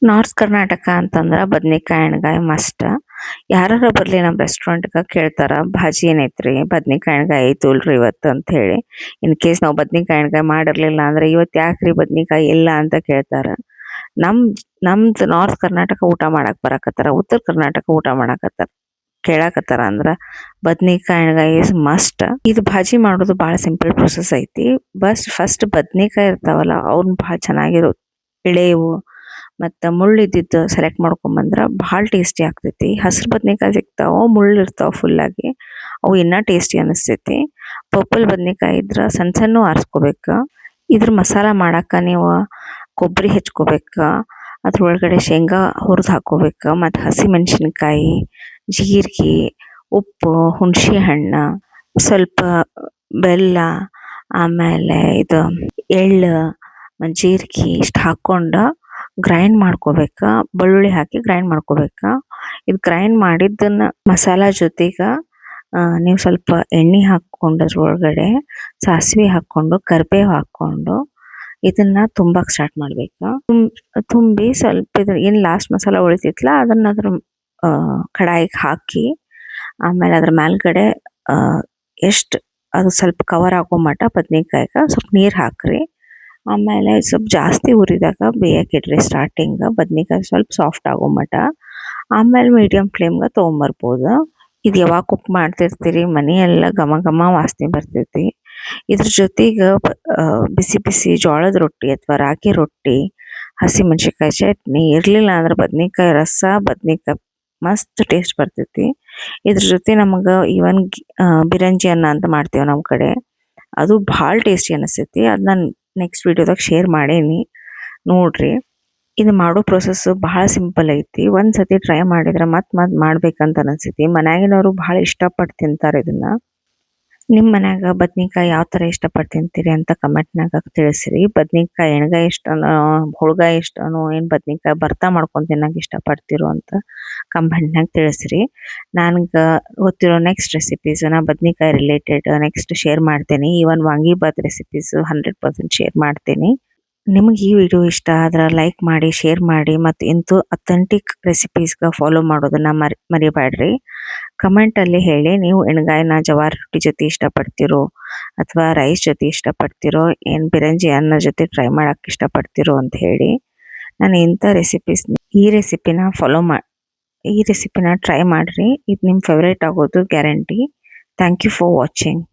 North Karnataka ಅಂತಂದ್ರ ಬದ್ನಿಕಾಯಿ ಎಣ್ಗಾಯಿ ಮಸ್ಟ್. ಯಾರಾರ ಬರ್ಲಿ ನಮ್ಮ ರೆಸ್ಟೋರೆಂಟ್ಗ ಕೇಳ್ತಾರ ಭಾಜಿ ಏನೈತ್ರಿ, ಬದ್ನಿಕಾಯಿ ಎಣ್ಗಾಯಿ ಐತಲ್ರಿ ಇವತ್ತು ಅಂತ ಹೇಳಿ. ಇನ್ ಕೇಸ್ ನಾವು ಬದ್ನಿಕಾಯಿ ಎಣ್ಗಾಯಿ ಮಾಡಿರ್ಲಿಲ್ಲ ಅಂದ್ರೆ ಇವತ್ತು ಯಾಕ್ರಿ ಬದ್ನಿಕಾಯಿ ಇಲ್ಲ ಅಂತ ಕೇಳ್ತಾರ. ನಮ್ ನಮ್ದು ನಾರ್ತ್ ಕರ್ನಾಟಕ ಊಟ ಮಾಡಕ್ ಬರಾಕತ್ತಾರ, ಉತ್ತರ ಕರ್ನಾಟಕ ಊಟ ಮಾಡಾಕತ್ತಾರ, ಕೇಳಾಕತ್ತಾರ ಅಂದ್ರ ಬದ್ನಿಕಾಯಿ ಎಣ್ಗಾಯಿ ಇಸ್ ಮಸ್ಟ್. ಇದು ಭಾಜಿ ಮಾಡೋದು ಬಹಳ ಸಿಂಪಲ್ ಪ್ರೊಸೆಸ್ ಐತಿ. ಫಸ್ಟ್ ಬದ್ನಿಕಾಯಿ ಇರ್ತಾವಲ್ಲ ಅವ್ನ ಬಹಳ ಚೆನ್ನಾಗಿರೋ ಇಳೆವು ಮತ್ತ ಮುಳ್ಳಿದ್ದಿದ್ದು ಸೆಲೆಕ್ಟ್ ಮಾಡ್ಕೊಂಬಂದ್ರ ಭಾಳ ಟೇಸ್ಟಿ ಆಗ್ತೈತಿ. ಹಸಿರು ಬದ್ನಿಕಾಯಿ ಸಿಗ್ತಾವ, ಮುಳ್ಳು ಇರ್ತಾವ ಫುಲ್ ಆಗಿ, ಅವು ಇನ್ನ ಟೇಸ್ಟಿ ಅನಿಸ್ತೈತಿ. ಪರ್ಪಲ್ ಬದ್ನಿಕಾಯಿ ಇದ್ರ ಸಣ್ಣ ಸಣ್ಣ ಆರಿಸ್ಕೋಬೇಕ. ಇದ್ರ ಮಸಾಲ ಮಾಡಾಕ ನೀವು ಕೊಬ್ಬರಿ ಹೆಚ್ಕೋಬೇಕ, ಅದ್ರೊಳಗಡೆ ಶೇಂಗಾ ಹುರಿದು ಹಾಕೋಬೇಕ, ಮತ್ತು ಹಸಿ ಮೆಣಸಿನ್ಕಾಯಿ, ಜೀರಿಗೆ, ಉಪ್ಪು, ಹುಣಸೆ ಹಣ್ಣು, ಸ್ವಲ್ಪ ಬೆಲ್ಲ, ಆಮೇಲೆ ಇದು ಎಳ್ಳು, ಜೀರಿಗೆ ಇಷ್ಟು ಹಾಕ್ಕೊಂಡು ಗ್ರೈಂಡ್ ಮಾಡ್ಕೋಬೇಕ. ಬೆಳ್ಳುಳ್ಳಿ ಹಾಕಿ ಗ್ರೈಂಡ್ ಮಾಡ್ಕೋಬೇಕ. ಇದು ಗ್ರೈಂಡ್ ಮಾಡಿದ್ದನ್ನ ಮಸಾಲ ಜೊತೆಗೆ ನೀವು ಸ್ವಲ್ಪ ಎಣ್ಣೆ ಹಾಕ್ಕೊಂಡು ಅದ್ರೊಳಗಡೆ ಸಾಸಿವೆ ಹಾಕ್ಕೊಂಡು ಕರಿಬೇವು ಹಾಕ್ಕೊಂಡು ಇದನ್ನ ತುಂಬಕ್ಕೆ ಸ್ಟಾರ್ಟ್ ಮಾಡ್ಬೇಕು. ತುಂಬಿ ಸ್ವಲ್ಪ ಇದ್ರ ಏನು ಲಾಸ್ಟ್ ಮಸಾಲ ಉಳಿತೈತಲ್ಲ ಅದನ್ನ ಅದ್ರ ಕಡಾಯಿಗೆ ಹಾಕಿ, ಆಮೇಲೆ ಅದ್ರ ಮೇಲ್ಗಡೆ ಎಷ್ಟು ಅದು ಸ್ವಲ್ಪ ಕವರ್ ಆಗೋ ಮಟ್ಟ ಬದ್ನಿಕಾಯಿಗೆ ಸ್ವಲ್ಪ ನೀರು ಹಾಕ್ರಿ. ಆಮೇಲೆ ಸ್ವಲ್ಪ ಜಾಸ್ತಿ ಉರಿದಾಗ ಬೇಯಕ್ಕೆ ಇಡ್ರಿ ಸ್ಟಾರ್ಟಿಂಗ್, ಬದ್ನಿಕಾಯಿ ಸ್ವಲ್ಪ ಸಾಫ್ಟ್ ಆಗೋ ಮಟ್ಟ. ಆಮೇಲೆ ಮೀಡಿಯಂ ಫ್ಲೇಮ್ಗೆ ತೊಗೊಂಬರ್ಬೋದು. ಇದು ಯಾವಾಗ ಕುಕ್ ಮಾಡ್ತಿರ್ತೀರಿ ಮನೆಯೆಲ್ಲ ಘಮ ಘಮ ವಾಸನೆ ಬರ್ತೈತಿ. ಇದ್ರ ಜೊತೆಗೆ ಬಿಸಿ ಬಿಸಿ ಜೋಳದ ರೊಟ್ಟಿ ಅಥವಾ ರಾಗಿ ರೊಟ್ಟಿ, ಹಸಿ ಮೆಣಸಿನ್ಕಾಯಿ ಚಟ್ನಿ ಇರಲಿಲ್ಲ ಅಂದ್ರೆ ಬದ್ನಿಕಾಯಿ ರಸ, ಬದ್ನಿಕಾಯಿ ಮಸ್ತ್ ಟೇಸ್ಟ್ ಬರ್ತೈತಿ. ಇದ್ರ ಜೊತೆ ನಮಗೆ ಈವನ್ ಬಿರಂಜಿ ಅನ್ನ ಅಂತ ಮಾಡ್ತೇವೆ ನಮ್ಮ ಕಡೆ, ಅದು ಭಾಳ ಟೇಸ್ಟಿ ಅನಿಸ್ತೈತಿ. ಅದು ನಾನು ನೆಕ್ಸ್ಟ್ ವಿಡಿಯೋದಾಗ ಶೇರ್ ಮಾಡೇನಿ, ನೋಡ್ರಿ. ಇದು ಮಾಡೋ ಪ್ರೊಸೆಸ್ ಭಾಳ ಸಿಂಪಲ್ ಐತಿ. ಒಂದು ಸತಿ ಟ್ರೈ ಮಾಡಿದ್ರೆ ಮತ್ತೆ ಮಾಡ್ಬೇಕಂತ ಅನಿಸ್ತೈತಿ. ಮನ್ಯಾಗಿನವರು ಭಾಳ ಇಷ್ಟಪಟ್ಟು ತಿಂತಾರೆ ಇದನ್ನ. ನಿಮ್ಮ ಮನ್ಯಾಗ ಬದ್ನಿಕಾಯಿ ಯಾವ ಥರ ಇಷ್ಟಪಟ್ಟು ತಿಂತೀರಿ ಅಂತ ಕಮೆಂಟ್ನಾಗ ತಿಳಿಸ್ರಿ. ಬದ್ನಿಕಾಯಿ ಎಣ್ಗಾಯಿ ಇಷ್ಟನೋ, ಹುಳ್ಗಾಯಿ ಇಷ್ಟನೋ, ಏನು ಬದ್ನಿಕಾಯಿ ಭರ್ತಾ ಮಾಡ್ಕೊಂಡು ತಿನ್ನಕ್ಕೆ ಇಷ್ಟಪಡ್ತಿರೋ ಅಂತ ಕಮೆಂಟ್ನಾಗ ತಿಳಿಸ್ರಿ. ನನಗೆ ಗೊತ್ತಿರೋ ನೆಕ್ಸ್ಟ್ ರೆಸಿಪೀಸನ್ನ ಬದ್ನಿಕಾಯಿ ರಿಲೇಟೆಡ್ ನೆಕ್ಸ್ಟ್ ಶೇರ್ ಮಾಡ್ತೀನಿ. ಈವನ್ ವಾಂಗಿಬಾತ್ ರೆಸಿಪೀಸು 100% ಶೇರ್ ಮಾಡ್ತೀನಿ. ನಿಮ್ಗೆ ಈ ವಿಡಿಯೋ ಇಷ್ಟ ಆದ್ರೆ ಲೈಕ್ ಮಾಡಿ, ಶೇರ್ ಮಾಡಿ, ಮತ್ತು ಇಂತೂ ಅಥೆಂಟಿಕ್ ರೆಸಿಪೀಸ್ಗೆ ಫಾಲೋ ಮಾಡೋದನ್ನ ಮರಿಬೇಡ್ರಿ. ಕಮೆಂಟಲ್ಲಿ ಹೇಳಿ ನೀವು ಎಣ್ಗಾಯಿನ ಜವಾರಿ ರೊಟ್ಟಿ ಜೊತೆ ಇಷ್ಟಪಡ್ತಿರೋ ಅಥವಾ ರೈಸ್ ಜೊತೆ ಇಷ್ಟಪಡ್ತಿರೋ, ಏನು ಬಿರಂಜಿ ಅನ್ನ ಜೊತೆ ಟ್ರೈ ಮಾಡೋಕ್ಕೆ ಇಷ್ಟಪಡ್ತಿರೋ ಅಂತ ಹೇಳಿ. ನಾನು ಇಂಥ ಈ ರೆಸಿಪಿನ ಟ್ರೈ ಮಾಡಿರಿ. ಇದು ನಿಮ್ಮ ಫೇವ್ರೇಟ್ ಆಗೋದು guarantee. Thank you for watching.